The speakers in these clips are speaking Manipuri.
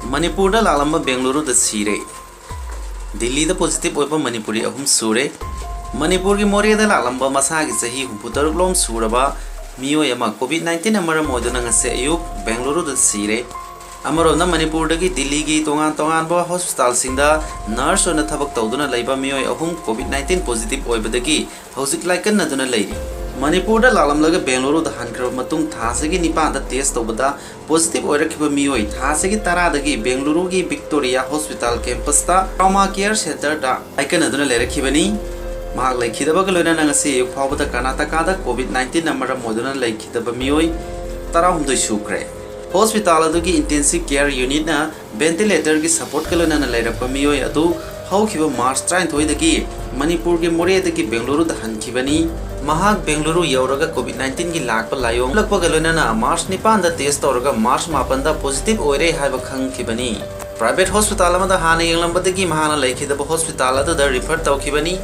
Manipur da lalamba Bengaluruda sire. Delhi da positive oipa Manipuri ahumsu. Manipur ki Moria da lalamba masagi sahi humputarulom suraba mioi ama COVID-19 amara moduna ngase ayuk Bengaluruda sire. Amarona Manipur dagi Delhi gi tongan ba hospital singda nurse ona thabak tawduna leiba mioi ahum COVID-19 positive oibadagi hosik laikan naduna leiri. Manipur da lalamlaga Bengaluruda hankra matung thasagi nipa da test tawbada positive oirakhiba mioi thasagi taradagi Bengaluru gi Victoria Hospital campus ta trauma care center da aikan naduna leirakhibani. Mahak laikhidaba galona nangasi ayuk phawbada Karnataka da COVID-19 amara moduna laikhidaba mioi tarahumdoi sukre. Hospital adugi intensive care unit na ventilator ki support kalona na lairapa mioi adu haukiba March 30 dagi Manipur ki Moria dagi Bengaluru da hankibani. Mahak Bengaluru yauraga COVID-19 ki lakpa layong lakpa galona na March 9 da test tawraga March 8 da positive oire haiba khangkibani. Private hospital amada hana yenglambadagi mahana laikhidaba hospital adu da refer tawkibani.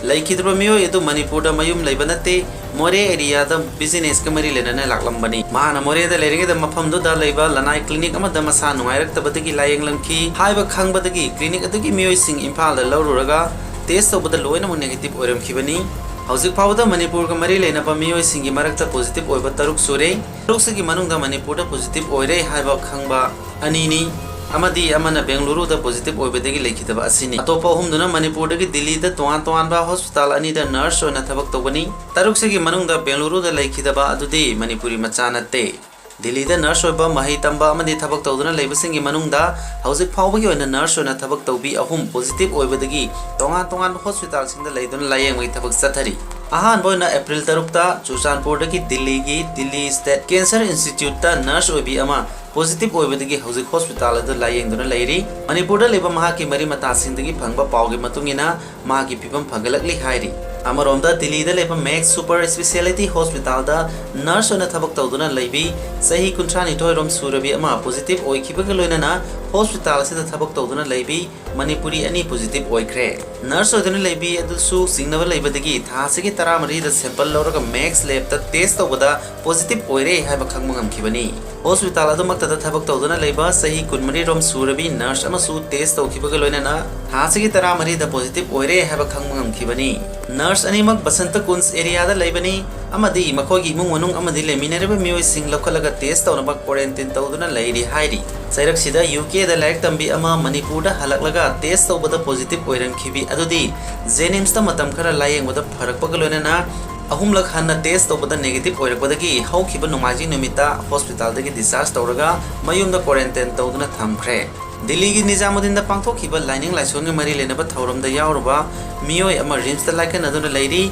Laikhidaba mioi edu Manipur da mayum leibanate Moria area da business kamari lenana laklmb mahana Moria da lerige da mafam do da leiba lanai clinic amada masa nungairak tabadagi layenglamki haiba khangbadagi clinic adagi mioi sing Imphal da lawruraga test tawbada loina mo negative oiramkhibani. Hauzik phawda Manipur ka mari leinaba mioi singi marakta positive oiba taruk sure. Taruk sigi manungda Manipur da positive oire haiba khangba anini. Amadi amana Bengaluru da positive oibadagi laikhidaba asini. Atopa ahumduna Manipur dagi Delhi da tongan ba hospital ani da nurse ona thabak tawbani. Taruk sigi manungda Bengaluru da laikhidaba adudi Manipuri macha natte. Delhi da nurse oiba mahi tamba amadi thabak tawduna leibasingi manungda hauzik phawbagi ona nurse ona thabak tawbi ahum positive oibadagi tongan hospital singda leiduna layengwai thabak chathari. Ahan boina April tarukta Chusanpur dagi Delhi State Cancer Institute ta nurse oibi ama positive oibadagi hauzik hospital adu layengduna leiri. Manipur da leba mahaki mari mata singdagi phangba pawgi matungina mahaki pibam phagalakli hairi. Amaromda Delhi da leba Max Super Speciality Hospital da nurse ona thabak tawduna leibi sahi kuntrani toirom surabi ama positive oikhibaga loinana hospital asida thabak tawduna leibi Manipuri ani positive oikhre. Nurse oduna leibi adu su singnaba leibadagi thasigi taramari da sample lawraga Max lab ta test tawbada positive oire haiba khangma ngamkhibani. Hospital adu makta da thabak tawduna leiba sahi kunmari rom surabi nurse ama su test tawkhibaga loinana thasigi taramari da positive oire haiba khangma ngamkhibani. Nurse animak Basanta Kunz area da leibani amadi makhogi imung manung amadi leminareba mioi sing lokhalaga test tawna ba quarantine tawduna leiri hairi. Sairak sida UK da laik tambi ama Manipur da halaklaga test tawbada positive oiramkhibi adudi Jenims ta matam khara layengwada pharakpaga loinana ahumlak hanna test tawbada negative oirakpadagi haukhiba numaji numita hospital dagi discharge tawraga mayumda quarantine tawduna thamkhre. Delhi ki Nizamuddin da pangthokhiba lining laisonga mari lenaba thauram da yaurba mioi ama rims da laikan aduna leiri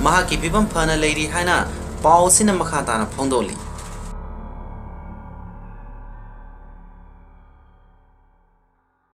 mahaki pibam phana leiri haina paw sina makha tana phongdoli.